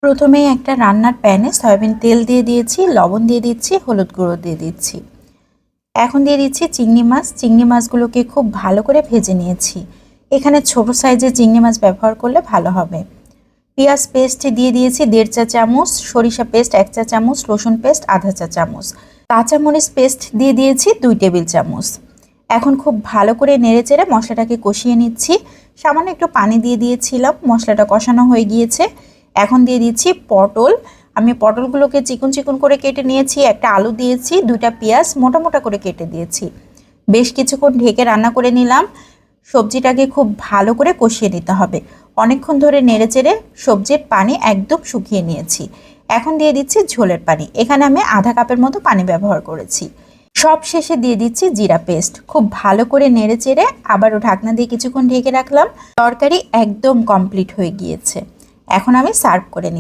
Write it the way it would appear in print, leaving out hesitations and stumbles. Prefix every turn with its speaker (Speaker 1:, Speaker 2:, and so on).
Speaker 1: প্রথমেই একটা রান্নার প্যানে সয়াবিন তেল দিয়ে দিয়েছি, লবণ দিয়ে দিচ্ছি, হলুদ গুঁড়ো দিয়ে দিচ্ছি। এখন দিয়ে দিচ্ছি চিংড়ি মাছ। চিংড়ি মাছগুলোকে খুব ভালো করে ভেজে নিয়েছি। এখানে ছোট সাইজের চিংড়ি মাছ ব্যবহার করলে ভালো হবে। পেঁয়াজ পেস্ট দিয়ে দিয়েছি 1.5 চা চামচ, সরিষা পেস্ট 1 চা চামচ, রসুন পেস্ট আধা চা চামচ, কাঁচামরিচ পেস্ট দিয়ে দিয়েছি 2 টেবিল চামচ। এখন খুব ভালো করে নেড়েচেড়ে মশলাটাকে কষিয়ে নিচ্ছি। সামান্য একটু পানি দিয়ে দিয়েছিলাম, মশলাটা কষানো হয়ে গিয়েছে। এখন দিয়ে দিচ্ছি পটল। আমি পটলগুলোকে চিকন চিকন করে কেটে নিয়েছি। একটা আলু দিয়েছি, 2টা পেঁয়াজ মোটা মোটা করে কেটে দিয়েছি। বেশ কিছুক্ষণ ঢেকে রান্না করে নিলাম। সবজিটাকে খুব ভালো করে কষিয়ে নিতে হবে। অনেকক্ষণ ধরে নেড়েচেড়ে সবজির পানি একদম শুকিয়ে নিয়েছি। এখন দিয়ে দিচ্ছি ঝোলের পানি। এখানে আমি আধা কাপের মতো পানি ব্যবহার করেছি। সব শেষে দিয়ে দিচ্ছি জিরা পেস্ট। খুব ভালো করে নেড়েচেড়ে আবারও ঢাকনা দিয়ে কিছুক্ষণ ঢেকে রাখলাম। তরকারি একদম কমপ্লিট হয়ে গিয়েছে। এখন আমি সার্ভ করে নিচ্ছি।